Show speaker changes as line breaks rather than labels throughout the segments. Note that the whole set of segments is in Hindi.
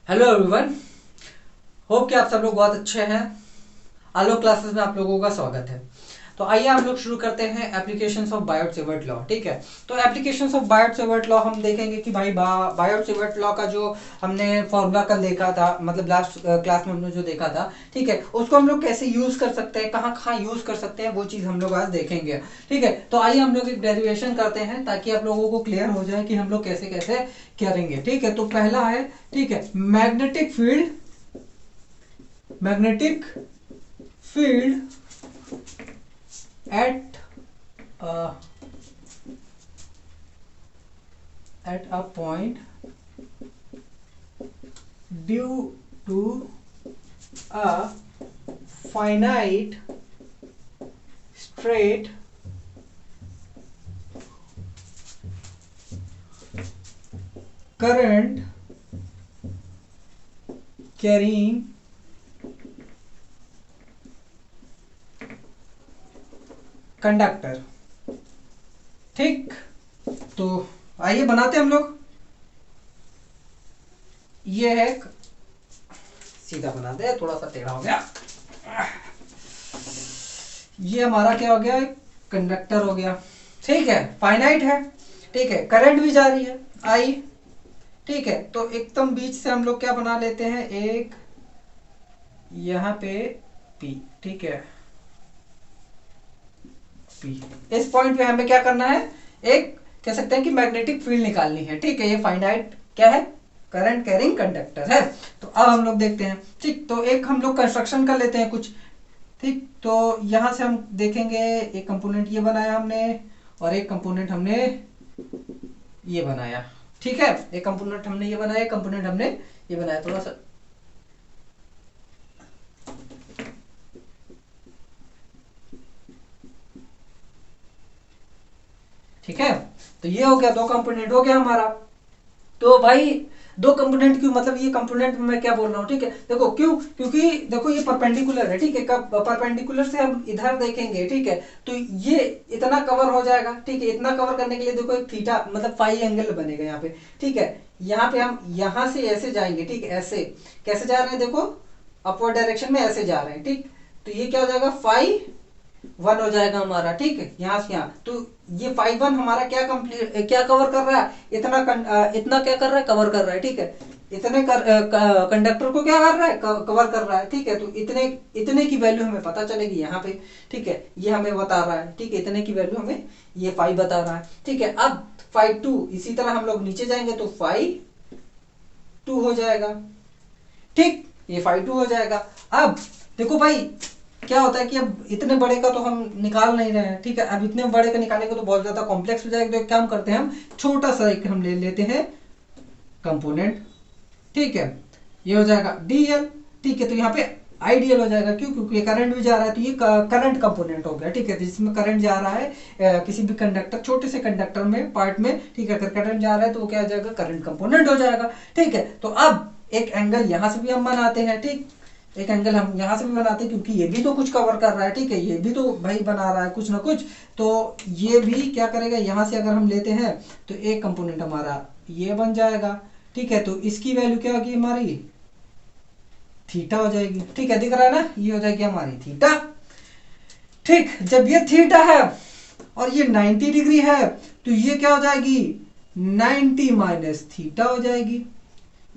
Hello everyone. होप कि आप सब लोग बहुत अच्छे हैं। आलोक क्लासेस में आप लोगों का स्वागत है। तो आइए हम लोग शुरू करते हैं एप्लीकेशंस ऑफ बायोट-सेवर्ट लॉ। ठीक है, तो एप्लीकेशंस ऑफ बायोट-सेवर्ट लॉ हम देखेंगे कि भाई बायोट-सेवर्ट लॉ का जो हमने फॉर्मूला कल देखा था, मतलब लास्ट क्लास में हमने जो देखा था, ठीक है, उसको हम लोग कैसे यूज कर सकते हैं, कहाँ कहाँ यूज कर सकते हैं, वो चीज हम लोग आज देखेंगे। ठीक है, तो आइए हम लोग एक डेरिवेशन करते हैं ताकि आप लोगों को क्लियर हो जाए कि हम लोग कैसे कैसे करेंगे। ठीक है, तो पहला है, ठीक है, magnetic field at uh, at a point due to a finite straight current carrying conductor. ठीक, तो आइए बनाते हैं हम लोग। ये है, सीधा बनाते हैं, थोड़ा सा टेढ़ा हो गया। ये हमारा क्या हो गया, कंडक्टर हो गया। ठीक है, फाइनाइट है, ठीक है, करंट भी जा रही है आई। ठीक है, तो एकदम बीच से हम लोग क्या बना लेते हैं, एक यहाँ पे पी। ठीक है, पी, इस पॉइंट पे हमें क्या करना है, एक कह सकते हैं कि मैग्नेटिक फील्ड निकालनी है। ठीक है, ये फाइनाइट क्या है, करंट कैरिंग कंडक्टर है। तो अब हम लोग देखते हैं। ठीक, तो एक हम लोग कंस्ट्रक्शन कर लेते हैं कुछ। ठीक, तो यहां से हम देखेंगे, एक कंपोनेंट ये बनाया हमने और एक कंपोनेंट हमने ये बनाया। ठीक है, एक कंपोनेंट हमने ये बनाया, एक कंपोनेंट हमने ये बनाया। थोड़ा सा ठीक है, तो ये हो गया, दो कंपोनेंट हो गया हमारा। तो भाई दो कंपोनेंट क्यों, मतलब ये कंपोनेंट मैं क्या बोल रहा हूँ, ठीक है, देखो क्यों, क्योंकि देखो ये परपेंडिकुलर है। ठीक है, कब परपेंडिकुलर से हम इधर देखेंगे, ठीक है, तो ये इतना कवर हो जाएगा। ठीक है, इतना कवर करने के लिए देखो एक थीटा मतलब फाई एंगल बनेगा यहाँ पे। ठीक है, यहाँ पे हम यहाँ से ऐसे जाएंगे। ठीक है, ऐसे कैसे जा रहे हैं, देखो अपवर्ड डायरेक्शन में ऐसे जा रहे हैं। ठीक, तो ये क्या हो जाएगा, फाई वन हो जाएगा हमारा। ठीक है, यहाँ से यहाँ, तो ये फाइव वन हमारा क्या कंप्लीट क्या कवर कर रहा है, इतना क्या कर रहा है, कवर कर रहा है। ठीक है, इतने कंडक्टर को क्या कर रहा है, कवर कर रहा है। ठीक है, तो इतने इतने की वैल्यू हमें पता चलेगी यहाँ पे। ठीक है, ये हमें बता रहा है। ठीक है, इतने की वैल्यू हमें ये फाइव बता रहा है। ठीक है, अब फाइव टू, इसी तरह हम लोग नीचे जाएंगे तो फाइव टू हो जाएगा। ठीक, ये फाइव टू हो जाएगा। अब देखो भाई क्या होता है कि अब इतने बड़े का तो हम निकाल नहीं रहे हैं। ठीक है, अब इतने बड़े का निकालेंगे तो बहुत ज्यादा कॉम्प्लेक्स हो जाएगा। तो एक काम करते हैं, हम छोटा सा एक हम ले लेते हैं कंपोनेंट। ठीक है, ये हो जाएगा डीएल। ठीक है, तो यहाँ पे आइडियल हो जाएगा, क्यों, क्योंकि करंट भी जा रहा है, तो ये करंट कंपोनेंट हो गया। ठीक है, जिसमें करंट जा रहा है किसी भी कंडक्टर, छोटे से कंडक्टर में पार्ट में। ठीक है, अगर करंट जा रहा है तो वो क्या हो जाएगा, करंट कंपोनेंट हो जाएगा। ठीक है, तो अब एक एंगल यहां से भी हम बनाते हैं। ठीक, एक एंगल हम यहां से भी बनाते हैं, क्योंकि ये भी तो कुछ कवर कर रहा है। ठीक है, ये भी तो भाई बना रहा है कुछ ना कुछ, तो ये भी क्या करेगा, यहां से अगर हम लेते हैं तो एक कंपोनेंट हमारा ये बन जाएगा। ठीक है, तो इसकी वैल्यू क्या होगी हमारी, थीटा हो जाएगी। ठीक है, दिख रहा है ना, ये हो जाएगी हमारी थीटा। ठीक, जब ये थीटा है और ये 90 डिग्री है तो ये क्या हो जाएगी, 90 माइनस थीटा हो जाएगी।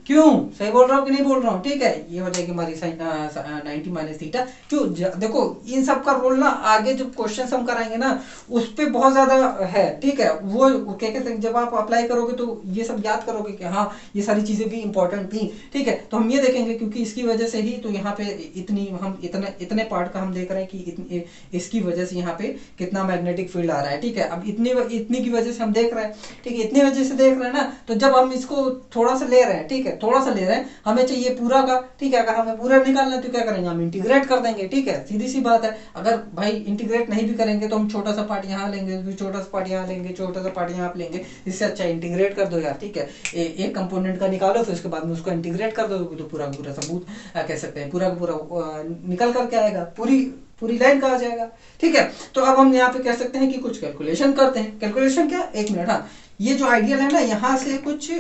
क्यों, सही बोल रहा हूँ कि नहीं बोल रहा हूँ। ठीक है, ये हो जाएगी हमारी 90 माइनस थीटा। क्यों, देखो इन सब का रोल ना आगे जब क्वेश्चन हम कराएंगे ना उस पे बहुत ज्यादा है। ठीक है, वो क्या कहते हैं, जब आप अप्लाई करोगे तो ये सब याद करोगे कि हाँ ये सारी चीजें भी इंपॉर्टेंट थी। ठीक है, तो हम ये देखेंगे, क्योंकि इसकी वजह से ही तो यहाँ पे इतनी हम इतने पार्ट का हम देख रहे हैं कि इसकी वजह से यहाँ पे कितना मैग्नेटिक फील्ड आ रहा है। ठीक है, अब इतनी की वजह से हम देख रहे हैं। ठीक है, इतनी वजह से देख रहे हैं ना, तो जब हम इसको थोड़ा सा ले रहे हैं, ठीक है, थोड़ा सा ले रहे हैं, हमें चाहिए पूरा का। ठीक है, अगर हमें पूरा निकालना है तो क्या करेंगे, हम इंटीग्रेट कर देंगे। ठीक है, सीधी सी बात है। अगर भाई इंटीग्रेट नहीं भी करेंगे तो हम छोटा सा पार्ट यहाँ लेंगे, फिर छोटा सा पार्ट यहाँ लेंगे, छोटा सा पार्ट यहाँ लेंगे। इससे अच्छा इंटीग्रेट कर दो यार। ठीक है, एक कंपोनेंट का निकालो, फिर उसके बाद में उसको इंटीग्रेट कर दो, तो पूरा पूरा सबूत कह सकते हैं, पूरा पूरा निकल करके आएगा, पूरी लाइन का आ जाएगा। ठीक है, तो अब हम यहाँ पे कह सकते हैं कि कुछ कैलकुलेशन करते हैं। कैलकुलेशन क्या, एक मिनट। हाँ, ये जो आइडियल है ना, यहाँ से कुछ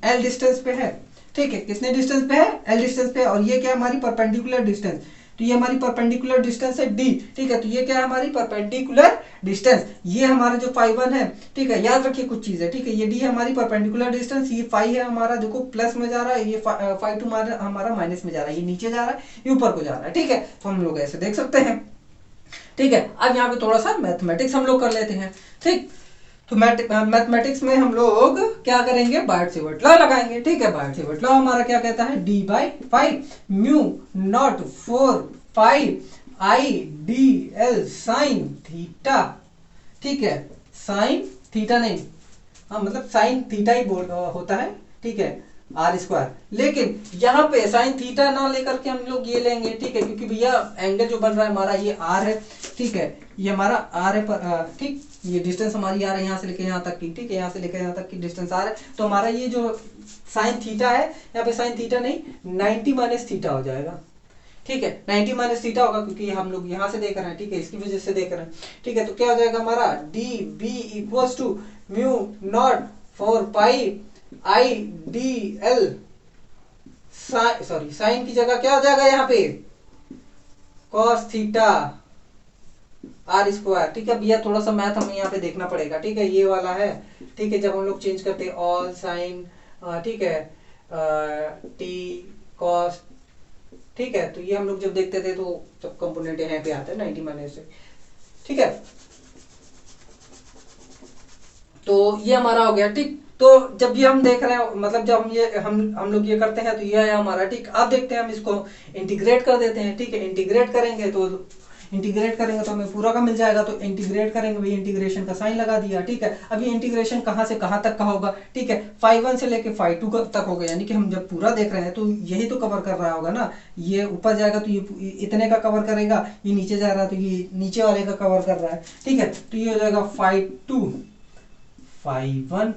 एल डिस्टेंस पे है, ठीक है, कितने डिस्टेंस पे है, एल डिस्टेंस पे है, और ये क्या है हमारी परपेंडिकुलर डिस्टेंस, तो ये हमारी परपेंडिकुलर डिस्टेंस है डी, ठीक है, तो ये क्या है हमारी परपेंडिकुलर डिस्टेंस, ये हमारा जो फाई 1 है, ठीक है, याद रखिए कुछ चीज है, ठीक है, ये डी है हमारी परपेंडिकुलर डिस्टेंस, ये फाई है हमारा देखो प्लस में जा रहा है, ये फाई 2 हमारा माइनस में जा रहा है, ये नीचे जा रहा है, ये ऊपर को जा रहा है, ठीक है, तो हम लोग ऐसे देख सकते हैं, ठीक है। अब यहाँ पे थोड़ा सा मैथमेटिक्स हम लोग कर लेते हैं, ठीक, तो मैथमेटिक्स में हम लोग क्या करेंगे, बायट-सेवर्ट लॉ लगाएंगे, ठीक है, बायट-सेवर्ट लॉ हमारा क्या कहता है, D by phi mu naught 4 pi I D L sine theta, ठीक है, साइन थीटा नहीं, हाँ मतलब साइन थीटा ही होता है, ठीक है, आर स्क्वायर, लेकिन यहाँ पे साइन थीटा ना लेकर के हम लोग ये लेंगे, ठीक है, क्योंकि भैया एंगल जो बन रहा है हमारा ये आर है, ठीक है, ये हमारा आर है, ठीक, ये डिस्टेंस हमारी आर है यहाँ से लेके यहाँ तक की, ठीक है, यहाँ से लेकर यहाँ तक की डिस्टेंस आर है, तो हमारा ये जो साइन थीटा है, यहाँ पे साइन थीटा नहीं 90 माइनस थीटा हो जाएगा, ठीक है, 90 माइनस थीटा होगा, क्योंकि हम लोग यहाँ से देख रहे हैं, ठीक है, इसकी वजह से देख रहे हैं, ठीक है, तो क्या हो जाएगा हमारा D B equals to mu naught 4 pi I D L sine की जगह क्या हो जाएगा यहाँ पे कॉस थीटा आर स्क्वायर, ठीक है भैया, थोड़ा सा मैथ हमें यहाँ पे देखना पड़ेगा, ठीक है, ये वाला है, ठीक है, जब हम लोग चेंज करते हैं ऑल साइन, ठीक है, टी कॉस, ठीक है, तो ये हम लोग जब देखते थे तो सब कंपोनेंट यहाँ पे आते हैं 90 माइनस से, ठीक है, तो ये हमारा हो गया, ठीक, तो जब ये हम देख रहे हैं, मतलब जब हम लोग ये करते हैं, तो ये है हमारा, ठीक, अब देखते हैं हम इसको इंटीग्रेट कर देते हैं, ठीक है, इंटीग्रेट करेंगे तो हमें पूरा का मिल जाएगा, तो इंटीग्रेट करेंगे, भाई इंटीग्रेशन का साइन लगा दिया, ठीक है, अब ये इंटीग्रेशन कहाँ से कहाँ तक का होगा, ठीक है, फाई 1 से लेके फाई 2 तक होगा, यानी कि हम जब पूरा देख रहे हैं तो यही तो कवर कर रहा होगा ना, ये ऊपर जाएगा तो ये इतने का कवर करेगा, ये नीचे जा रहा है तो ये नीचे वाले का कवर कर रहा है, ठीक है, तो ये हो जाएगा फाई 2 फाई 1,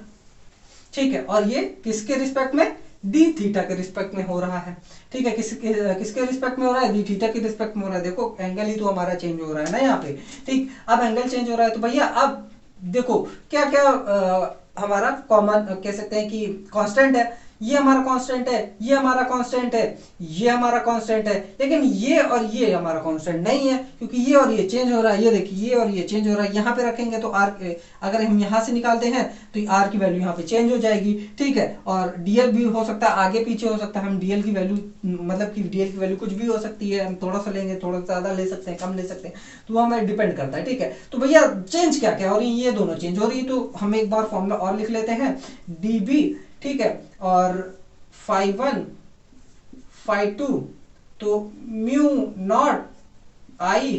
ठीक है, और ये किसके रिस्पेक्ट में, डी थीटा के रिस्पेक्ट में हो रहा है, ठीक है, किसके रिस्पेक्ट में हो रहा है, डी थीटा के रिस्पेक्ट में हो रहा है, देखो एंगल ही तो हमारा चेंज हो रहा है ना यहाँ पे, ठीक, अब एंगल चेंज हो रहा है, तो भैया अब देखो क्या क्या हमारा कॉमन कह सकते हैं कि कांस्टेंट है, ये हमारा कांस्टेंट है, ये हमारा कांस्टेंट है, ये हमारा कांस्टेंट है, लेकिन ये और ये हमारा कांस्टेंट नहीं है, क्योंकि ये और ये चेंज हो रहा है, ये देखिए ये और ये चेंज हो रहा है, यहाँ पे रखेंगे तो आर, अगर हम यहाँ से निकालते हैं तो आर की वैल्यू यहाँ पे चेंज हो जाएगी, ठीक है, और डीएल भी हो सकता है आगे पीछे हो सकता है, हम डीएल की वैल्यू मतलब कि डीएल की वैल्यू कुछ भी हो सकती है, हम थोड़ा सा लेंगे, थोड़ा ज्यादा ले सकते हैं, कम ले सकते हैं, तो हमें डिपेंड करता है, ठीक है, तो भैया चेंज क्या क्या हो रही है, ये दोनों चेंज हो रही है, तो हम एक बार फॉर्मूला और लिख लेते हैं, डी बी, ठीक है, और फाई 1 फाई 2, तो म्यू नॉट आई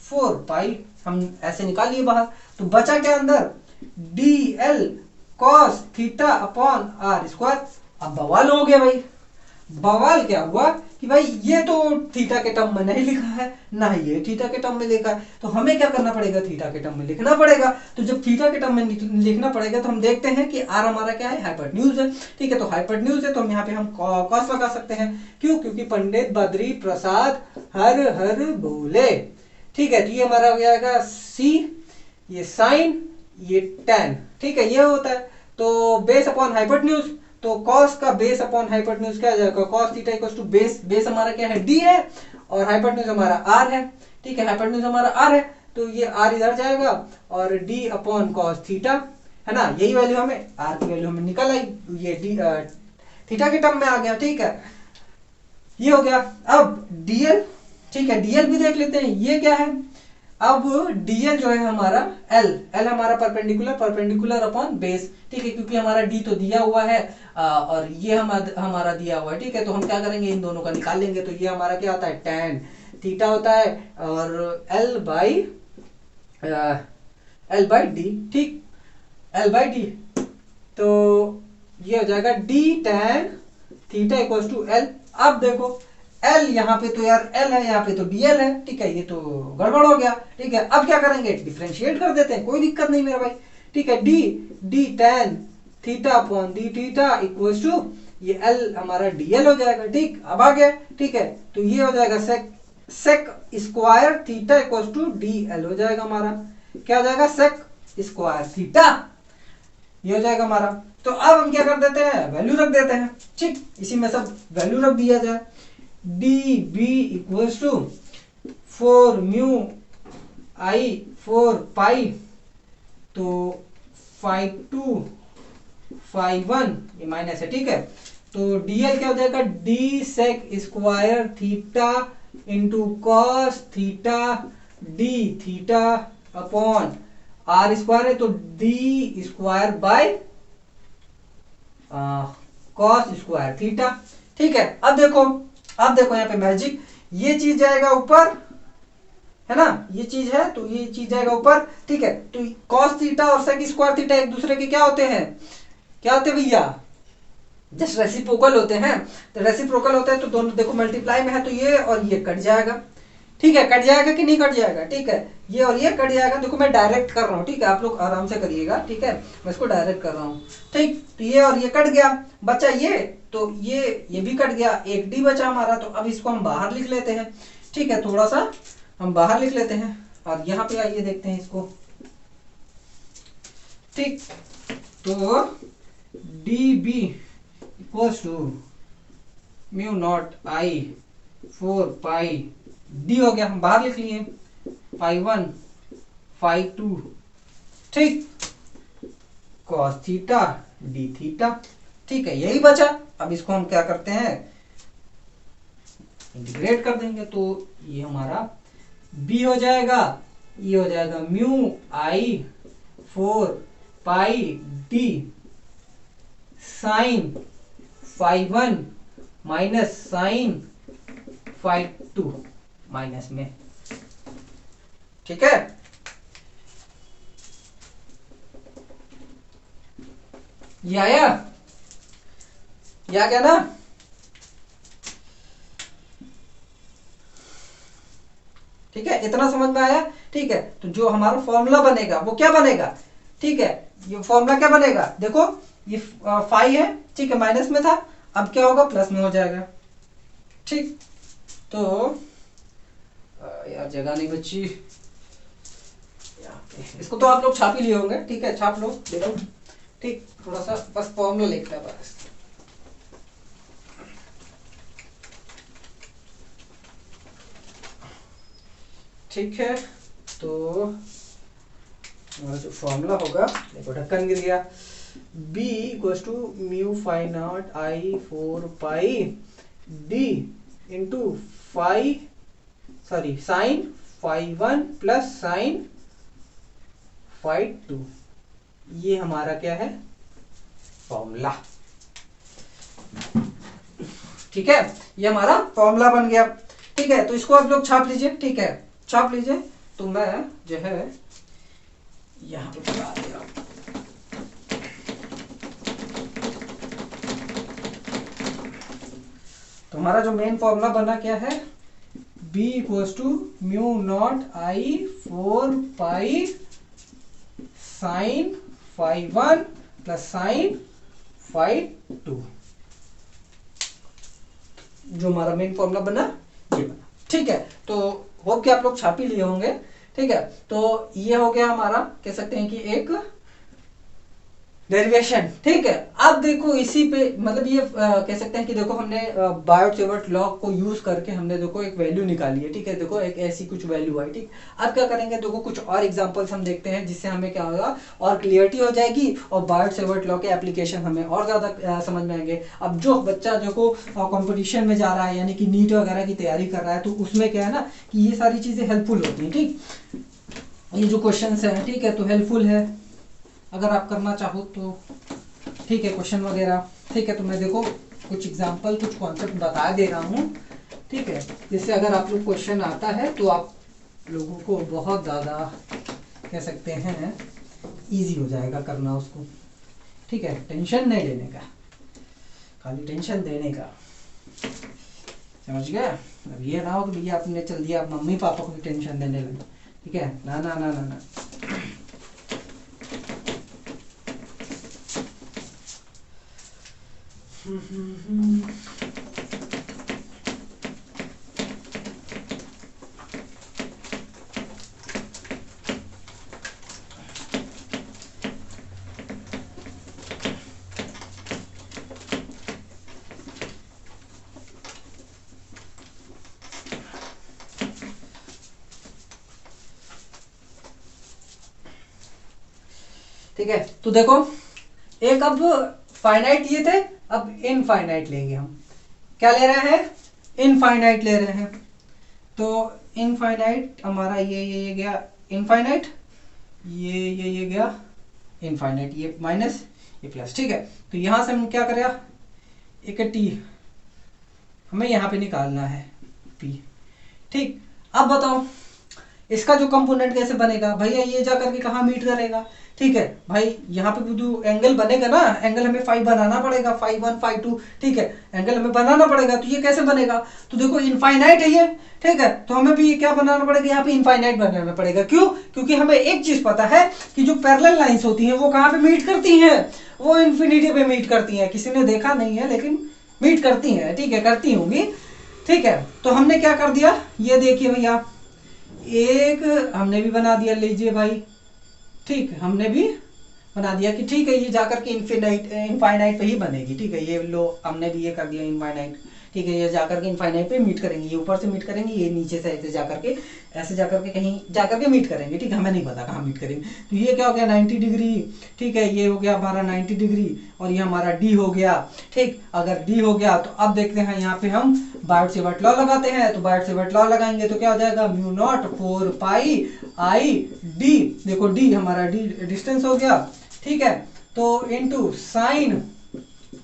4 पाई हम ऐसे निकाल लिए बाहर, तो बचा क्या अंदर, D L cos theta upon R square. अब बवाल हो गया भाई, बवाल क्या हुआ कि भाई ये तो थीटा के टर्म में नहीं लिखा है, ना ही ये थीटा के टर्म में लिखा है, तो हमें क्या करना पड़ेगा, थीटा के टर्म में लिखना पड़ेगा, तो जब थीटा के टर्म में लिखना पड़ेगा तो हम देखते हैं कि आर हमारा क्या है, हाइपोटेन्यूज है, ठीक है, तो हाइपोटेन्यूज है तो हम यहाँ पे हम कॉस लगा सकते हैं, क्यों, क्योंकि पंडित बद्री प्रसाद हर हर बोले, ठीक है, तो ये हमारा हो जाएगा सी, ये साइन, ये टेन, ठीक है, ये होता है, तो बेस अपॉन हाइपोटेन्यूज, तो cos का बेस अपॉन हाइपोटेन्यूज क्या आ जाएगा, cos theta equals to base हमारा क्या है, d है, और हाइपोटेन्यूज हमारा r है, ठीक है, हाइपोटेन्यूज हमारा r है, तो ये r इधर जाएगा और d अपॉन cos थीटा, है ना, यही वैल्यू हमें r की वैल्यू हमें निकल आई, ये d थीटा के टर्म में आ गया, ठीक है, ये हो गया। अब dl, ठीक है, dl भी देख लेते हैं, ये क्या है, अब dl जो है हमारा l हमारा परपेंडिकुलर अपॉन बेस, ठीक है, क्योंकि हमारा d तो दिया हुआ है और ये हमारा दिया हुआ है, ठीक है, तो हम क्या करेंगे, इन दोनों का निकाल लेंगे, तो ये हमारा क्या होता है, tan थीटा होता है, और l बाई डी, ठीक, l बाई डी, तो ये हो जाएगा d tan theta equals to l। अब देखो L यहाँ पे तो यार L है, यहाँ पे तो DL है, ठीक है, ये तो गड़बड़ हो गया, ठीक है, अब क्या करेंगे, डिफरेंशिएट कर देते हैं, कोई दिक्कत नहीं मेरा भाई, ठीक है, d tan theta upon d theta equals to ये L हमारा DL हो जाएगा, ठीक, अब आ गया, ठीक है, तो ये हो जाएगा sec square theta equals to DL हो जाएगा हमारा, क्या हो जाएगा, sec स्क्वायर थीटा, ये हो जाएगा हमारा, तो अब हम क्या कर देते हैं, वैल्यू रख देते हैं। ठीक, इसी में सब वैल्यू रख दिया जाए। D B equals to 4 mu I 4 pi, तो 5 2 5 1 ये माइनस है। ठीक है, तो dl क्या हो जाएगा, D sec square theta into cos theta D theta upon R square है, तो D square by cos square theta. ठीक है, अब देखो यहाँ पे मैजिक, ये चीज जाएगा ऊपर, है ना, ये चीज है तो ये चीज जाएगा ऊपर। ठीक है, तो कॉस थीटा और सेक स्क्वायर थीटा एक दूसरे के क्या होते हैं, क्या होते हैं भैया, जस्ट रेसिप्रोकल होते हैं। तो रेसिप्रोकल होते हैं तो दोनों देखो मल्टीप्लाई में है, तो ये और ये कट जाएगा। ठीक है, कट जाएगा कि नहीं कट जाएगा, ठीक है, ये और ये कट जाएगा। देखो मैं डायरेक्ट कर रहा हूँ, ठीक है, आप लोग आराम से करिएगा। ठीक है, मैं इसको डायरेक्ट कर रहा हूँ। ठीक, तो ये और ये कट गया, बचा ये, तो ये भी कट गया, एक डी बचा हमारा। तो अब इसको हम बाहर लिख लेते हैं। ठीक है, थोड़ा सा हम बाहर लिख लेते हैं और यहाँ पे आइए देखते हैं इसको। ठीक, तो D B equals to mu naught I 4 pi D हो गया, हम बाहर लिख लिए 5 1 5 2। ठीक, कॉस थीटा डी थीटा। ठीक है, यही बचा। अब इसको हम क्या करते हैं, इंटीग्रेट कर देंगे, तो ये हमारा b हो जाएगा, ये हो जाएगा mu I 4 pi D sine 5 1 minus sine 5 2 minus में। ठीक है, ये आया, ये आ गया ना। ठीक है, इतना समझ में आया। ठीक है, तो जो हमारा फॉर्मूला बनेगा वो क्या बनेगा, ठीक है, ये फॉर्मूला क्या बनेगा, देखो ये 5 है, ठीक है, माइनस में था, अब क्या होगा, प्लस में हो जाएगा। ठीक, तो यार जगह नहीं बची, इसको तो आप लोग छाप ही लिए होंगे। ठीक है, छाप लो, देखो। ठीक, थोड़ा सा बस फॉर्मूला लिखता है बस। ठीक है, तो हमारा जो फॉर्मूला होगा, देखो ढक्कन गिर गया, b equals to mu 5 naught I 4 pi D into sine 5 1 plus sine 5 2। ये हमारा क्या है, फॉर्मूला। ठीक है, ये हमारा फॉर्मूला बन गया। ठीक है, तो इसको आप लोग छाप लीजिए। ठीक है, छाप लीजिए। तो मैं जो है यहां पे बता दिया। तो हमारा जो मेन फॉर्मूला बना क्या है, b equals to mu naught I 4 pi sine 5 1 plus sine 5 2। जो हमारा मेन फॉर्मूला बना ये बना। ठीक है, तो होप कि आप लोग छाप ही लिए होंगे। ठीक है, तो ये हो गया हमारा, कह सकते हैं कि एक डेरिवेशन। ठीक है, अब देखो इसी पे मतलब ये कह सकते हैं कि देखो हमने बायोट-सेवर्ट लॉ को यूज करके हमने देखो एक वैल्यू निकाली है। ठीक है, देखो एक ऐसी कुछ वैल्यू आई। ठीक, अब क्या करेंगे, देखो कुछ और एग्जांपल्स हम देखते हैं जिससे हमें क्या होगा और क्लियरिटी हो जाएगी और बायोट-सेवर्ट लॉ के एप्लीकेशन हमें और ज्यादा समझ में आएंगे। अब जो बच्चा देखो कॉम्पिटिशन में जा रहा है, यानी कि नीट वगैरह की तैयारी कर रहा है, तो उसमें क्या है ना कि ये सारी चीजें हेल्पफुल होती है। ठीक, ये जो क्वेश्चन है, ठीक है, तो हेल्पफुल है अगर आप करना चाहो तो। ठीक है, क्वेश्चन वगैरह। ठीक है, तो मैं देखो कुछ एग्जांपल कुछ कॉन्सेप्ट बता दे रहा हूँ। ठीक है, जिससे अगर आप लोग क्वेश्चन आता है तो आप लोगों को बहुत ज़्यादा कह सकते हैं इजी हो जाएगा करना उसको। ठीक है, टेंशन नहीं लेने का, खाली टेंशन देने का, समझ गए। अब ये ना हो कि भैया आपने चल दिया आप मम्मी पापा को भी टेंशन देने लगे। ठीक है, ना ना ना ना ना। ठीक है। तो देखो एक अब फाइनाइट ये थे, अब इनफाइनाइट लेंगे हम। क्या ले रहे हैं? इनफाइनाइट ले रहे हैं। तो इनफाइनाइट हमारा ये गया इनफाइनाइट, ये गया इनफाइनाइट, ये माइनस ये प्लस। ठीक है, तो यहां से हम क्या करेगा, एक टी हमें यहाँ पे निकालना है पी। ठीक, अब बताओ इसका जो कंपोनेंट कैसे बनेगा भैया, ये जा करके कहाँ मीट करेगा? ठीक है भाई, यहाँ पे जो एंगल बनेगा ना, एंगल हमें फाइव बनाना पड़ेगा, फाइव वन फाइव टू। ठीक है, एंगल हमें बनाना पड़ेगा। तो ये कैसे बनेगा? तो देखो इनफाइनाइट है ये, ठीक है, तो हमें भी क्या बनाना पड़ेगा, यहाँ पे इनफाइनाइट बनाना पड़ेगा। क्यों? क्योंकि हमें एक चीज पता है कि जो पैरेलल लाइंस होती हैं वो कहाँ पे मीट करती हैं, वो इन्फिनिटी पे मीट करती हैं। किसी ने देखा नहीं है लेकिन मीट करती हैं। ठीक है, करती होंगी। ठीक है, तो हमने क्या कर दिया, ये देखिए भैया, एक हमने भी बना दिया, लीजिए भाई। ठीक, हमने भी बना दिया कि ठीक है ये जाकर के इनफाइनाइट पे ही बनेगी। ठीक है, ये लो हमने भी ये कर दिया इनफाइनाइट। ठीक है, ये जाकर के इनफाइनाइट पे मीट करेंगे, ये ऊपर से मीट करेंगे, ये नीचे से ऐसे जाकर के कहीं जाकर के मीट करेंगे। ठीक है, हमें नहीं पता कहाँ मीट करेंगे। तो ये क्या हो गया 90 डिग्री। ठीक है, ये हो गया हमारा 90 डिग्री और ये हमारा डी हो गया। ठीक, अगर डी हो गया तो अब देखते हैं यहाँ पे हम बायोट-सेवर्ट लॉ लगाते हैं। तो बायोट-सेवर्ट लॉ लगाएंगे तो क्या हो जाएगा, mu naught 4 pi I D. देखो डी हमारा डी डिस्टेंस हो गया। ठीक है, तो इनटू साइन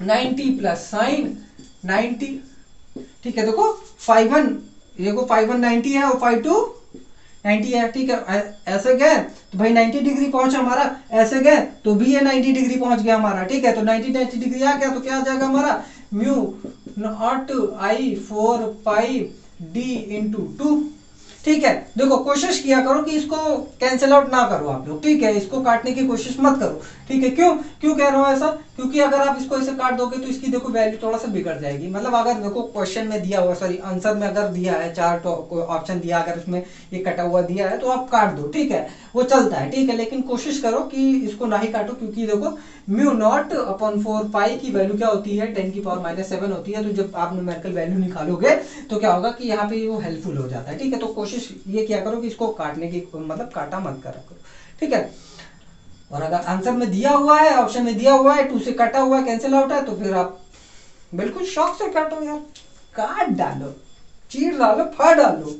90 प्लस साइन 90। ठीक है, देखो 5 1 90 है और 5 2 90 है। ठीक है, ऐसे गए तो भाई 90 डिग्री पहुंचा हमारा, ऐसे गए तो भी ये 90 डिग्री पहुंच गया हमारा। ठीक है, तो 90 डिग्री आ गया तो क्या आ जाएगा हमारा, mu naught I 4 pi D into 2। ठीक है, देखो कोशिश किया करो कि इसको कैंसिल आउट ना करो आप लोग। ठीक है, इसको काटने की कोशिश मत करो। ठीक है, क्यों कह रहा हूं ऐसा, क्योंकि अगर आप इसको ऐसे काट दोगे तो इसकी देखो वैल्यू थोड़ा सा बिगड़ जाएगी। मतलब अगर देखो क्वेश्चन में दिया हुआ, सॉरी आंसर में अगर दिया है, चार ऑप्शन दिया, अगर उसमें ये कटा हुआ दिया है तो आप काट दो। ठीक है, वो चलता है। ठीक है, लेकिन कोशिश करो कि इसको ना ही काटो, क्योंकि देखो म्यू नॉट अपॉन 4 पाई की वैल्यू क्या होती है, 10 की पावर -7 होती है। तो जब आप न्यूमेरिकल वैल्यू निकालोगे तो क्या होगा कि यहाँ पे वो हेल्पफुल हो जाता है। ठीक है, तो कोशिश ये किया करो कि इसको काटने की, मतलब काटा मत करा करो। ठीक है, और अगर आंसर में दिया हुआ है, ऑप्शन में दिया हुआ है 2 से कटा हुआ है, कैंसिल आउट है, तो फिर आप बिल्कुल शौक से काटो यार, काट डालो, चीर डालो, फाड़ डालो।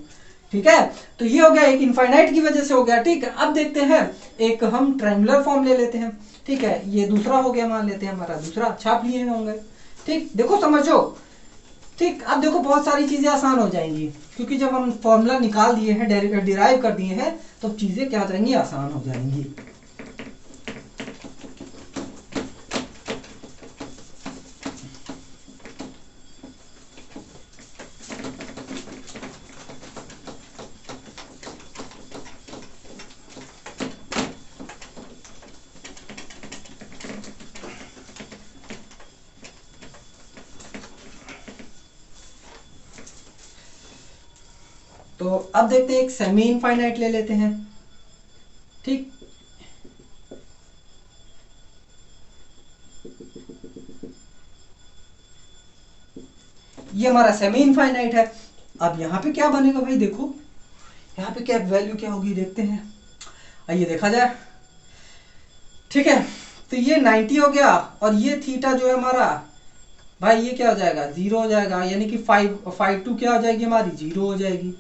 ठीक है, तो ये हो गया, एक इनफाइनाइट की वजह से हो गया। ठीक है, अब देखते हैं एक हम ट्रायंगुलर फॉर्म ले लेते हैं। ठीक है, ये दूसरा हो गया, मान लेते हैं हमारा दूसरा, छाप लिए होंगे। ठीक, देखो समझो। ठीक, अब देखो बहुत सारी चीजें आसान हो जाएंगी, क्योंकि जब हम फॉर्मूला निकाल दिए हैं, डिराइव कर दिए हैं, तो चीजें क्या हो जाएंगी, आसान हो जाएंगी। तो अब देखते हैं एक सेमी इनफाइनाइट ले लेते हैं। ठीक, ये हमारा सेमी इनफाइनाइट है। अब यहाँ पे क्या बनेगा भाई, देखो यहाँ पे क्या वैल्यू क्या होगी, देखते हैं, आइए देखा जाए। ठीक है, तो ये 90 हो गया और ये थीटा जो है हमारा भाई, ये क्या हो जाएगा, 0 हो जाएगा। यानी कि 5 2 क्या हो जाएगी हमारी, 0 हो जाएगी।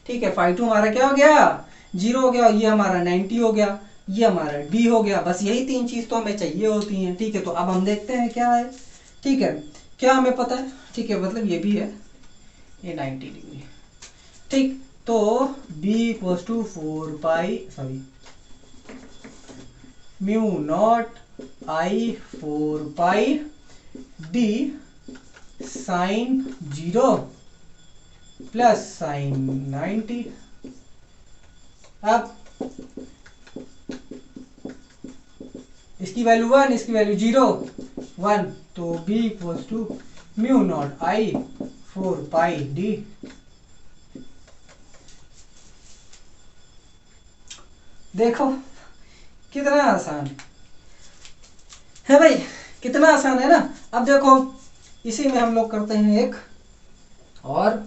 ठीक है, 5 2 हमारा क्या हो गया, 0 हो गया। ये हमारा 90 हो गया, ये हमारा डी हो गया। बस यही 3 चीज तो हमें चाहिए होती हैं। ठीक है, तो अब हम देखते हैं क्या है। ठीक है, क्या हमें पता है, ठीक है, मतलब ये भी है, ये 90 डिग्री। ठीक, तो b equals to 4 pi, sorry mu naught I 4 pi D sine 0 plus sine 90। अब इसकी वैल्यू 1, इसकी वैल्यू 0 1, तो b equals to mu naught I 4 pi D. देखो कितना आसान है भाई, कितना आसान है ना। अब देखो इसी में हम लोग करते हैं एक और,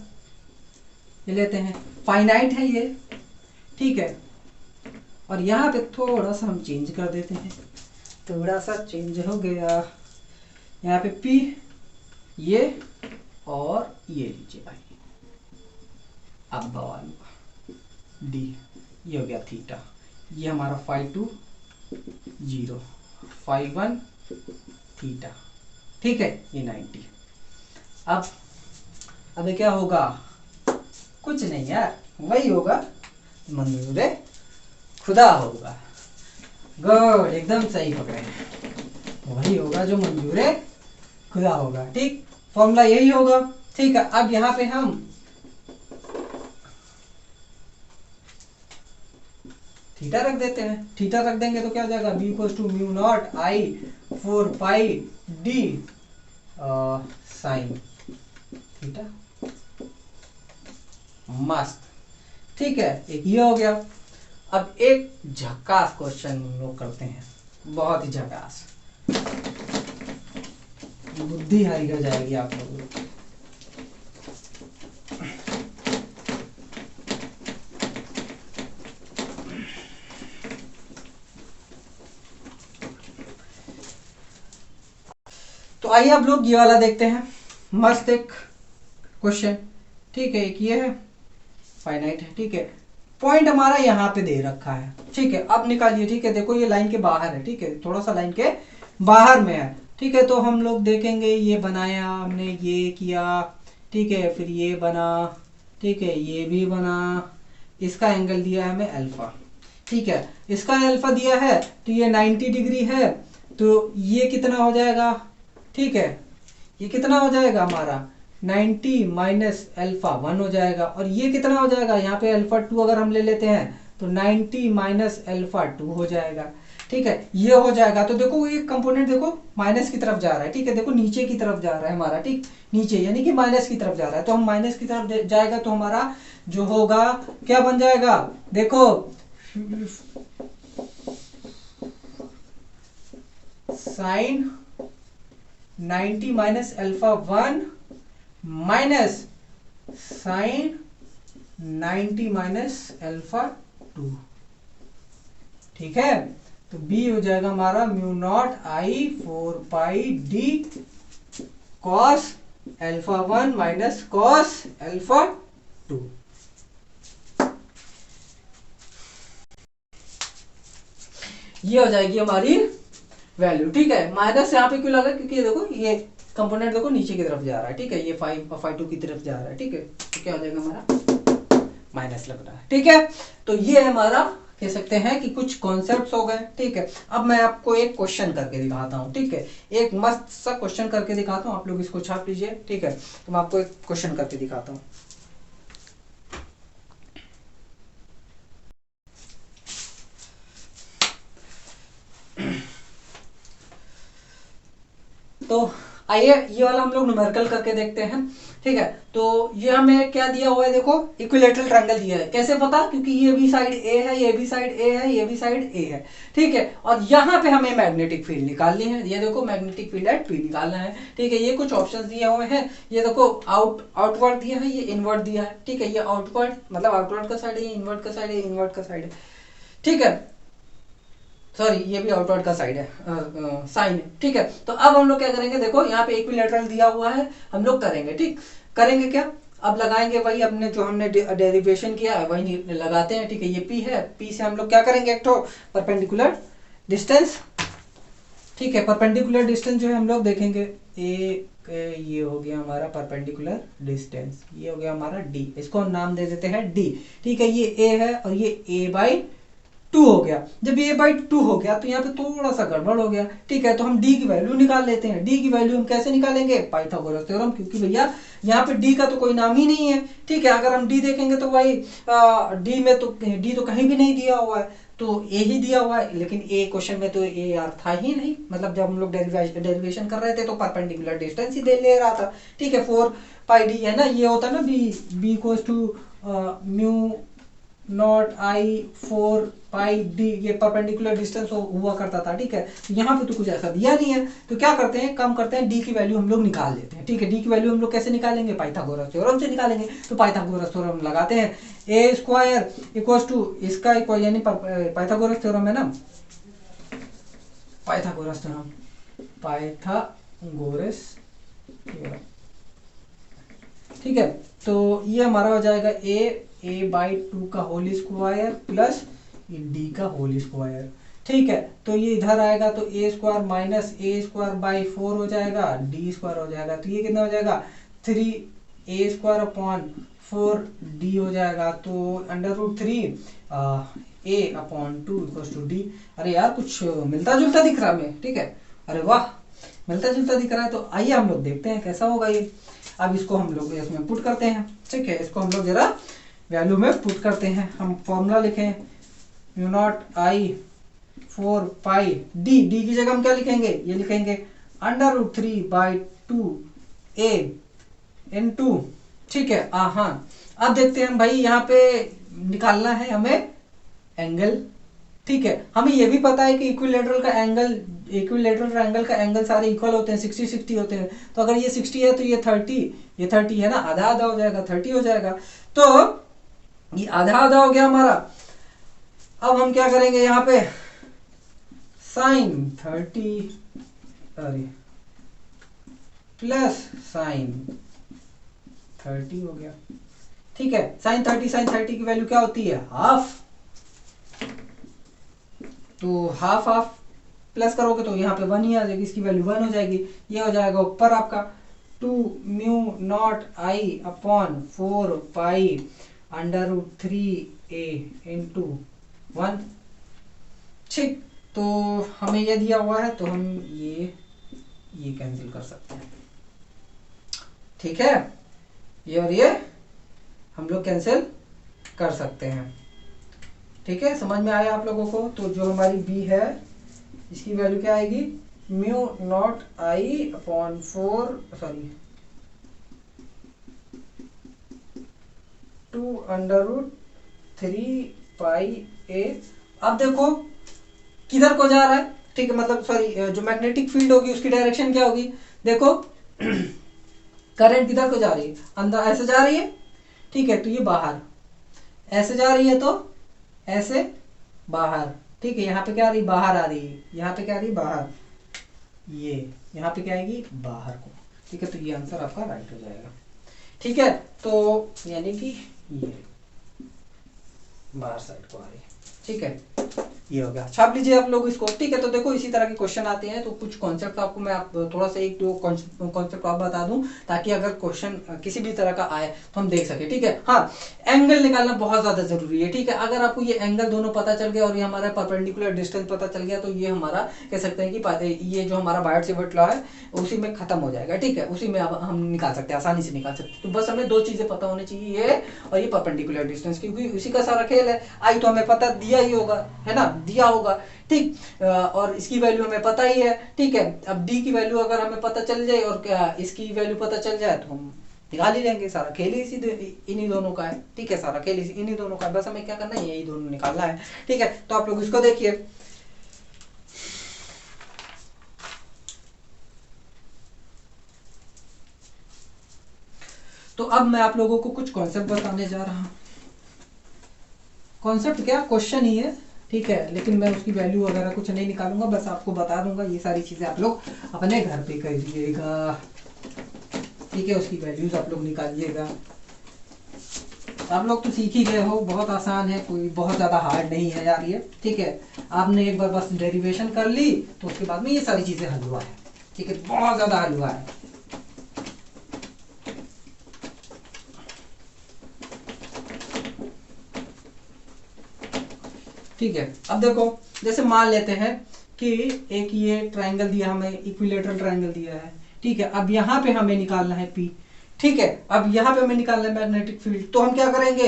ये लेते हैं, फाइनाइट है ये। ठीक है, और यहाँ पे थोड़ा सा हम चेंज कर देते हैं। थोड़ा सा चेंज हो गया, यहाँ पे P ये और ये लीजिए भाई, अब बवाल D, ये हो गया थीटा, ये हमारा φ2 0, φ1 थीटा, ठीक है, ये 90। अब क्या होगा, कुछ नहीं यार, वही होगा, मंजूर खुदा होगा। गुड, एकदम सही पकड़े, वही होगा जो मंजूर खुदा होगा, ठीक, फॉर्मूला यही होगा, ठीक है। अब यहाँ पे हम थीटा रख देते हैं, थीटा रख देंगे तो क्या हो जाएगा, b equals to mu naught I 4 pi D sine theta, मस्त, ठीक है, एक ये हो गया। अब एक झकास क्वेश्चन हम लोग करते हैं, बहुत ही झकास, बुद्धि हारी हो जाएगी आप लोगों की। तो आइए आप लोग ये वाला देखते हैं, मस्त एक क्वेश्चन, ठीक है, एक ये है, फाइनाइट है, ठीक है, पॉइंट हमारा यहाँ पे दे रखा है, ठीक है, अब निकालिए, ठीक है, देखो ये लाइन के बाहर है, ठीक है, थोड़ा सा लाइन के बाहर में है, ठीक है, तो हम लोग देखेंगे, ये बनाया हमने, ये किया, ठीक है, फिर ये बना, ठीक है, ये भी बना, इसका एंगल दिया है हमें अल्फा, ठीक है, इसका अल्फा दिया है, तो ये 90 डिग्री है, तो ये कितना हो जाएगा, ठीक है, ये कितना हो जाएगा हमारा 90 माइनस अल्फा 1 हो जाएगा, और ये कितना हो जाएगा, यहाँ पे अल्फा 2 अगर हम ले लेते हैं तो 90 माइनस अल्फा 2 हो जाएगा, ठीक है, ये हो जाएगा। तो देखो ये कंपोनेंट देखो माइनस की तरफ जा रहा है, ठीक है, देखो नीचे की तरफ जा रहा है हमारा, ठीक, नीचे यानी कि माइनस की तरफ जा रहा है, तो हम माइनस की तरफ जाएगा तो हमारा जो होगा क्या बन जाएगा, देखो sine 90 minus alpha 1 minus sine 90 minus alpha 2, ठीक है, तो b हो जाएगा हमारा mu naught I 4 pi D cos alpha 1 minus cos alpha 2। ये हो जाएगी हमारी वैल्यू, ठीक है, माइनस यहाँ पे क्यों लगा, क्योंकि देखो ये कंपोनेंट देखो नीचे की तरफ जा रहा है, ठीक है, ये φ2 की तरफ जा रहा है, ठीक है, तो क्या हो जाएगा हमारा माइनस लग रहा है, ठीक है, तो ये हमारा कह सकते हैं कि कुछ कॉन्सेप्ट्स हो गए, ठीक है। अब मैं आपको एक क्वेश्चन करके दिखाता हूँ, ठीक है, एक मस्त सा क्वेश्चन करके दिखाता हूँ, आप लोग इसको छाप लीजिए, ठीक है, तो मैं आपको एक क्वेश्चन करके दिखाता हूँ। तो आइए ये वाला हम लोग न्यूमेरिकल करके देखते हैं, ठीक है, तो ये हमें क्या दिया हुआ है, देखो इक्विलेटरल ट्रायंगल दिया है, कैसे पता, क्योंकि ये भी साइड ए है, ये भी साइड ए है, ये भी साइड ए है, ठीक है, और यहाँ पे हमें मैग्नेटिक फील्ड निकालनी है, ये देखो मैग्नेटिक फील्ड एट पी निकालना है, ठीक है, ये कुछ ऑप्शंस दिए हुए हैं, ये देखो आउटवर्ड दिया है, ये इनवर्ड दिया है, ठीक है, ये आउटवर्ड मतलब आउटवर्ड का साइड है, ये इनवर्ड का साइड है, इनवर्ड का साइड है, ठीक है, सॉरी ये भी आउटवर्ड का साइड है, साइन है, ठीक है, तो अब हम लोग क्या करेंगे, देखो यहाँ पे इक्विलैटरल दिया हुआ है, हम लोग करेंगे, ठीक, करेंगे क्या, अब लगाएंगे वही अपने जो हमने डेरिवेशन किया है वही लगाते हैं, ठीक है, ये P है, P से हम लोग क्या करेंगे, एक तो परपेंडिकुलर डिस्टेंस, ठीक है, परपेंडिकुलर डिस्टेंस जो है हम लोग देखेंगे, ये हो गया हमारा परपेंडिकुलर डिस्टेंस, ये हो गया हमारा D, इसको हम नाम दे देते हैं D, ठीक है, ये A है और ये A/2 हो गया, जब A/2 हो गया तो यहाँ पे थोड़ा सा गड़बड़ हो गया, ठीक है, तो हम D की वैल्यू निकाल लेते हैं, D की वैल्यू हम कैसे निकालेंगे, पाइथागोरस थ्योरम, क्योंकि भैया यहाँ पे D का तो कोई नाम ही नहीं है, ठीक है, अगर हम D देखेंगे तो भाई D में तो D तो कहीं भी नहीं दिया हुआ है, तो A ही दिया हुआ है, लेकिन A क्वेश्चन में तो A यार था ही नहीं, मतलब जब हम लोग डेरिवेशन कर रहे थे तो परपेंडिकुलर डिस्टेंस ही दे ले रहा था, ठीक है, 4 पाई D है ना, ये होता है ना B equals to mu naught I 4 pi D, ये परपेंडिकुलर डिस्टेंस हुआ करता था, ठीक है, यहाँ पे तो कुछ ऐसा दिया नहीं है, तो क्या करते हैं, कम करते हैं, डी की वैल्यू हम लोग निकाल लेते हैं, ठीक है, डी की वैल्यू हम लोग कैसे निकालेंगे, पाइथागोरस थ्योरम से निकालेंगे, तो पाइथागोरस थ्योरम लगाते हैं, ए स्क्वायर इक्वल्स टू इसका इक्वल यानी पाइथागोरस थ्योरम है ना, पाइथागोरस थ्योरम, पाइथागोरस थ्योरम, ठीक है। तो ये हमारा हो जाएगा a/2 का होल स्क्वायर प्लस d का होल स्क्वायर, ठीक है। तो ये इधर आएगा तो a² माइनस a²/4 हो जाएगा, d² हो जाएगा। तो ये कितना हो जाएगा 3a²/4d हो जाएगा। तो √3 a/2 d। अरे यार कुछ मिलता जुलता दिख रहा है हमें, ठीक है। अरे वाह, मिलता जुलता दिख रहा है। तो आइए हम लोग देखते हैं कैसा होगा ये। अब इसको हम लोग इसमें पुट करते हैं, ठीक है। इसको हम लोग जरा वैल्यू में पुट करते हैं। हम फॉर्मूला लिखें μ0 I/4 पाई डी की जगह हम क्या लिखेंगे, ये लिखेंगे √3/2a × ठीक है। हाँ, अब देखते हैं भाई, यहाँ पे निकालना है हमें एंगल, ठीक है। हमें ये भी पता है कि इक्विलेटरल ट्रायंगल का एंगल सारे इक्वल होते हैं, 60-60 होते हैं। तो अगर ये 60 है तो ये 30 है ना, आधा आधा हो जाएगा, 30 हो जाएगा। तो ये आधा आधा हो गया हमारा। अब हम क्या करेंगे, यहाँ पे sin 30 अरे प्लस sin 30 हो गया, ठीक है। sin 30 की वैल्यू क्या होती है, हाफ। तो हाफ प्लस करोगे तो यहाँ पे 1 ही आ जाएगी, इसकी वैल्यू 1 हो जाएगी। ये हो जाएगा ऊपर आपका 2μ0 I/4 पाई √3a × 1, ठीक। तो हमें ये दिया हुआ है तो हम ये कैंसिल कर सकते हैं, ठीक है। ये और ये हम लोग कैंसिल कर सकते हैं, ठीक है। समझ में आया आप लोगों को। तो जो हमारी b है इसकी वैल्यू क्या आएगी, μ0 I/4 सॉरी 2√3 पाई a। अब देखो किधर को जा रहा है, ठीक है। मतलब सॉरी, जो मैग्नेटिक फील्ड होगी उसकी डायरेक्शन क्या होगी, देखो करंट किधर को जा रही है, अंदर ऐसे जा रही है, ठीक है। तो ये बाहर ऐसे जा रही है, तो ऐसे बाहर, ठीक है। यहाँ पे क्या आ रही, बाहर आ रही है। यहाँ पे क्या आ रही, बाहर। ये यहाँ पे क्या आएगी, बाहर को, ठीक है। तो ये आंसर आपका राइट हो जाएगा, ठीक है। तो यानी कि ये बाहर साइड को आ रही है, ठीक है। ये हो गया, छाप लीजिए आप लोग इसको, ठीक है। तो देखो इसी तरह के क्वेश्चन आते हैं। तो कुछ कॉन्सेप्ट आपको मैं थोड़ा सा 1-2 कॉन्सेप्ट आप बता दूं, ताकि अगर क्वेश्चन किसी भी तरह का आए तो हम देख सके, ठीक है। हाँ, एंगल निकालना बहुत ज्यादा जरूरी है, ठीक है। अगर आपको ये एंगल दोनों पता चल गया और ये हमारा परपेंडिकुलर डिस्टेंस पता चल गया, तो ये हमारा कह सकते हैं कि ये जो हमारा बायोट-सेवर्ट लॉ है उसी में खत्म हो जाएगा, ठीक है। उसी में हम निकाल सकते हैं, आसानी से निकाल सकते हैं। तो बस हमें 2 चीजें पता होनी चाहिए, ये और ये परपेंडिकुलर डिस्टेंस, क्योंकि उसी का सारा खेल है। आई तो हमें पता दिया ही होगा, है ना, दिया होगा, ठीक। और इसकी वैल्यू हमें पता ही है, ठीक है। अब डी की वैल्यू अगर हमें पता चल जाए और इसकी वैल्यू पता चल जाए तो हम निकाल ही लेंगे। सारा खेल ही इन्हीं दोनों का है, ठीक है। सारा खेल इन्हीं दोनों का है, बस हमें क्या करना है, यही दोनों निकालना है, ठीक है। तो आप लोग इसको देखिए, तो अब मैं आप लोगों को कुछ कॉन्सेप्ट बताने जा रहा हूं। कॉन्सेप्ट क्या, क्वेश्चन ही है, ठीक है। लेकिन मैं उसकी वैल्यू वगैरह कुछ नहीं निकालूंगा, बस आपको बता दूंगा। ये सारी चीजें आप लोग अपने घर पे करिएगा, ठीक है। उसकी वैल्यूज आप लोग निकालिएगा। आप लोग तो सीख ही गए हो, बहुत आसान है, कोई बहुत ज्यादा हार्ड नहीं है यार ये, ठीक है। आपने एक बार बस डेरिवेशन कर ली तो उसके बाद में ये सारी चीजें हल हुआ है, ठीक है। बहुत ज्यादा हल हुआ है। ठीक है। अब देखो, जैसे मान लेते हैं कि एक ये ट्रायंगल दिया, हमें इक्विलेटरल ट्रायंगल दिया है, ठीक है। अब यहाँ पे हमें निकालना है P, ठीक है। अब यहाँ पे हमें निकालना है मैग्नेटिक फील्ड। तो हम क्या करेंगे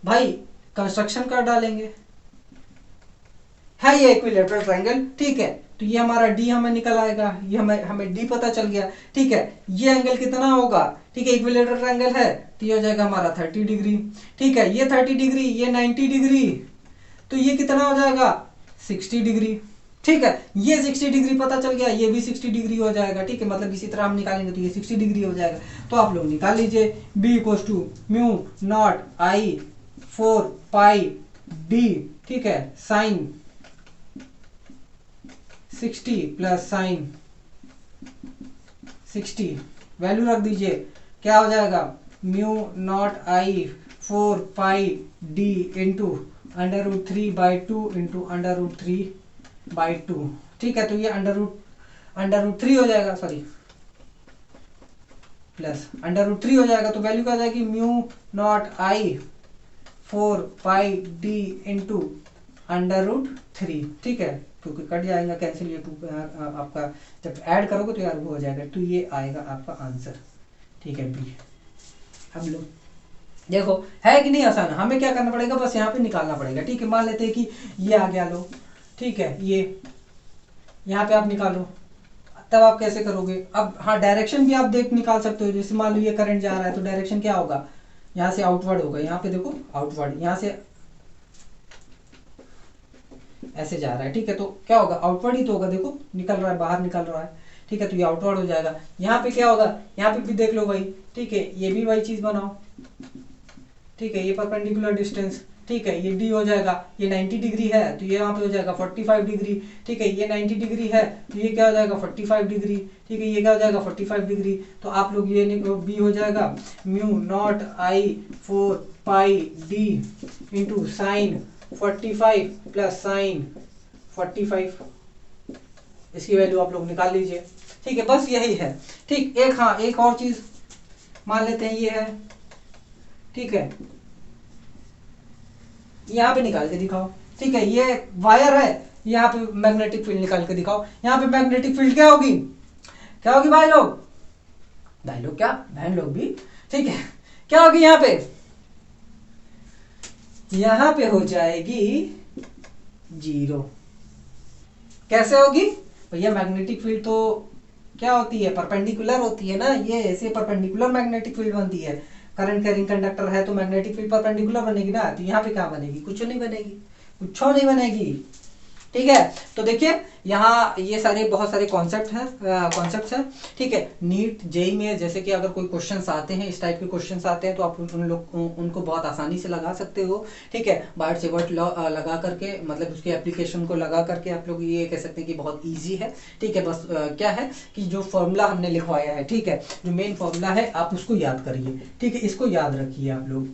भाई, कंस्ट्रक्शन कर डालेंगे, है ये इक्विलेटरल ट्रायंगल, ठीक है। तो ये हमारा D हमें निकल आएगा, ये हमें D पता चल गया, ठीक है। ये एंगल कितना होगा, ठीक है, इक्विलेटरल ट्रायंगल है तो ये हो जाएगा हमारा 30 डिग्री, ठीक है। ये 30 डिग्री, ये 90 डिग्री, तो ये कितना हो जाएगा 60 डिग्री, ठीक है। ये 60 डिग्री पता चल गया, ये भी 60 डिग्री हो जाएगा, ठीक है। मतलब इसी तरह हम निकालेंगे तो ये 60 डिग्री हो जाएगा। तो आप लोग निकाल लीजिए, B = μ0 I/4 पाई d, ठीक है, 60 प्लस साइन 60 वैल्यू रख दीजिए, क्या हो जाएगा mu naught I 4 pi D into √3/2 into √3/2। ठीक है, तो ये √3 हो जाएगा, सॉरी प्लस √3 हो जाएगा, तो वैल्यू क्या हो जाएगी mu naught I 4 pi D into √3। ठीक है, क्योंकि कट जाएगा कैंसिल, ये 2 आपका जब ऐड करोगे तो यार वो हो जाएगा, तो ये आएगा आपका आंसर। ठीक है बी। अब लो देखो है कि नहीं आसान, हमें क्या करना पड़ेगा, बस यहाँ पे निकालना पड़ेगा। ठीक है, मान लेते हैं कि ये आ गया, लो ठीक है, ये यहाँ पे आप निकालो, तब आप कैसे करोगे। अब हाँ, डायरेक्शन भी आप देख निकाल सकते हो, जैसे मान लो ये करंट जा रहा है तो डायरेक्शन क्या होगा, यहाँ से आउटवर्ड होगा, यहाँ पे देखो आउटवर्ड, यहाँ से ऐसे जा रहा है। ठीक है, तो क्या होगा आउटवर्ड ही तो होगा, देखो निकल रहा है, बाहर निकल रहा है। ठीक है, तो ये आउटवर्ड हो जाएगा। यहाँ पे क्या होगा, यहाँ पे भी देख लो भाई। ठीक है, ये भी वही चीज बनाओ। ठीक है, ये परपेंडिकुलर डिस्टेंस, ठीक है, ये डी हो जाएगा, ये 90 डिग्री है तो ये यहाँ पे हो जाएगा 45 डिग्री। ठीक है, ये 90 डिग्री है तो ये क्या हो जाएगा 45 डिग्री। ठीक है, ये क्या हो जाएगा 45 डिग्री। तो आप लोग ये बी हो जाएगा mu naught I 4 pi D into sine 45 plus sine 45। इसकी वैल्यू आप लोग निकाल लीजिए। ठीक है, बस यही है। ठीक, एक हाँ एक और चीज मान लेते हैं, ये है। ठीक है, यहाँ पे निकाल के दिखाओ। ठीक है, ये वायर है, यहाँ पे मैग्नेटिक फील्ड निकाल के दिखाओ। यहाँ पे मैग्नेटिक फील्ड क्या होगी, क्या होगी भाई लोग क्या बहन लोग भी। ठीक है, क्या होगी यहाँ पे, यहाँ पे हो जाएगी 0। कैसे होगी भैया, मैग्नेटिक फील्ड तो क्या होती है, परपेंडिकुलर होती है ना, ये ऐसे परपेंडिकुलर मैग्नेटिक फील्ड बनती है। करंट कैरिंग कंडक्टर है तो मैग्नेटिक फील्ड परपेंडिकुलर बनेगी ना, तो यहाँ पे क्या बनेगी, कुछ नहीं बनेगी, कुछ नहीं बनेगी। ठीक है, तो देखिए यहाँ ये सारे बहुत सारे कॉन्सेप्ट्स हैं। ठीक है, नीट जेई में जैसे कि अगर कोई क्वेश्चंस आते हैं, इस टाइप के क्वेश्चंस आते हैं तो आप उनको बहुत आसानी से लगा सकते हो। ठीक है, बार्ट सेवर्ट लॉ लगा करके, मतलब उसके एप्लीकेशन को लगा करके आप लोग ये कह सकते हैं कि बहुत ईजी है। ठीक है, बस क्या है कि जो फॉर्मूला हमने लिखवाया है, ठीक है, जो मेन फॉर्मूला है आप उसको याद करिए। ठीक है, इसको याद रखिए आप लोग,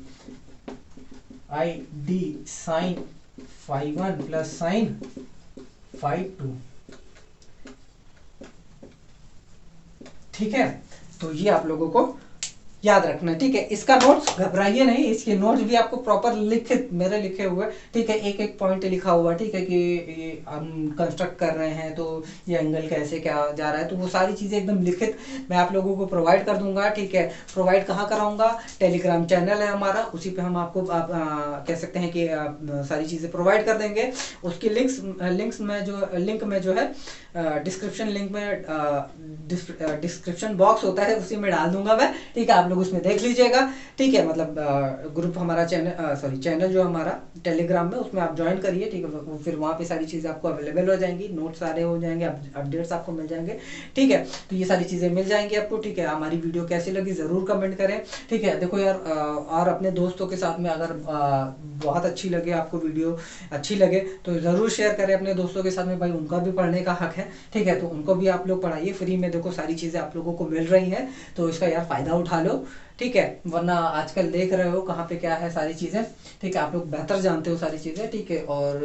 I D sine φ1 plus sine φ2। ठीक है, तो ये आप लोगों को याद रखना है। ठीक है, इसका नोट्स घबराइए नहीं, इसके नोट्स भी आपको प्रॉपर मेरे लिखे हुए। ठीक है, एक एक पॉइंट लिखा हुआ। ठीक है, कि ये हम कंस्ट्रक्ट कर रहे हैं तो ये एंगल कैसे क्या जा रहा है, तो वो सारी चीज़ें एकदम लिखित मैं आप लोगों को प्रोवाइड कर दूंगा। ठीक है, प्रोवाइड कहाँ कराऊंगा, टेलीग्राम चैनल है हमारा, उसी पे हम आपको कह सकते हैं कि सारी चीज़ें प्रोवाइड कर देंगे। उसकी लिंक में जो है डिस्क्रिप्शन लिंक में डिस्क्रिप्शन बॉक्स होता है, उसी में डाल दूंगा मैं। ठीक है, आप लोग उसमें देख लीजिएगा। ठीक है, मतलब ग्रुप हमारा चैनल जो हमारा टेलीग्राम में, उसमें आप ज्वाइन करिए। ठीक है, फिर वहाँ पे सारी चीज़ें आपको अवेलेबल हो जाएंगी, नोट्स सारे हो जाएंगे, अपडेट्स आपको मिल जाएंगे। ठीक है, तो ये सारी चीज़ें मिल जाएंगी आपको। ठीक है, हमारी वीडियो कैसी लगी ज़रूर कमेंट करें। ठीक है, देखो यार, और अपने दोस्तों के साथ में अगर बहुत अच्छी लगे आपको, वीडियो अच्छी लगे तो ज़रूर शेयर करें अपने दोस्तों के साथ में, भाई उनका भी पढ़ने का हक है। ठीक है, तो उनको भी आप लोग पढ़ाइए फ्री में। देखो सारी चीज़ें आप लोगों को मिल रही हैं तो इसका यार फ़ायदा उठा लो। ठीक है, वरना आजकल देख रहे हो कहाँ पे क्या है सारी चीज़ें। ठीक है, आप लोग बेहतर जानते हो सारी चीज़ें। ठीक है, और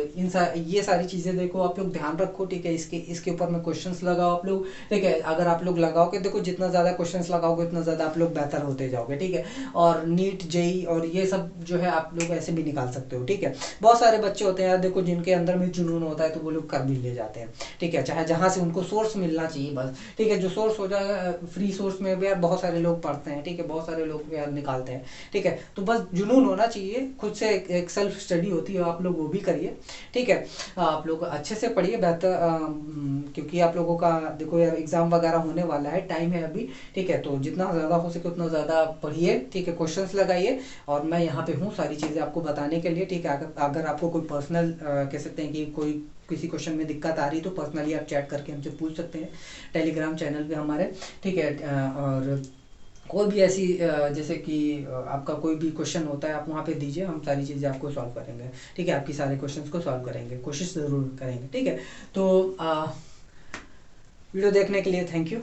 ये सारी चीज़ें देखो आप लोग ध्यान रखो। ठीक है, इसके ऊपर में क्वेश्चंस लगाओ आप लोग। ठीक है, अगर आप लोग लगाओगे, देखो जितना ज़्यादा क्वेश्चंस लगाओगे उतना ज़्यादा आप लोग बेहतर होते जाओगे। ठीक है, और नीट जेई और ये सब जो है आप लोग ऐसे भी निकाल सकते हो। ठीक है, बहुत सारे बच्चे होते हैं यार, देखो जिनके अंदर में जुनून होता है तो वो लोग कर भी ले जाते हैं। ठीक है, चाहे जहाँ से उनको सोर्स मिलना चाहिए बस। ठीक है, जो सोर्स हो जाए, फ्री सोर्स में भी यार बहुत सारे लोग पढ़ते हैं। ठीक है, बहुत सारे लोग यार निकालते हैं। ठीक है, तो बस जुनून होना चाहिए, खुद से एक सेल्फ स्टडी होती है, आप लोग वो भी करिए। ठीक है, आप लोग अच्छे से पढ़िए बेहतर, क्योंकि आप लोगों का देखो यार एग्जाम वगैरह होने वाला है, टाइम है अभी। ठीक है, तो जितना ज़्यादा हो सके उतना ज़्यादा पढ़िए। ठीक है, क्वेश्चंस लगाइए, और मैं यहाँ पे हूँ सारी चीज़ें आपको बताने के लिए। ठीक है, अगर आपको कोई पर्सनल कह सकते हैं कि कोई किसी क्वेश्चन में दिक्कत आ रही तो पर्सनली आप चैट करके हमसे पूछ सकते हैं, टेलीग्राम चैनल पे हमारे। ठीक है, और कोई भी ऐसी जैसे कि आपका कोई भी क्वेश्चन होता है आप वहाँ पे दीजिए, हम सारी चीज़ें आपको सॉल्व करेंगे। ठीक है, आपकी सारे क्वेश्चंस को सॉल्व करेंगे, कोशिश ज़रूर करेंगे। ठीक है, तो वीडियो देखने के लिए थैंक यू।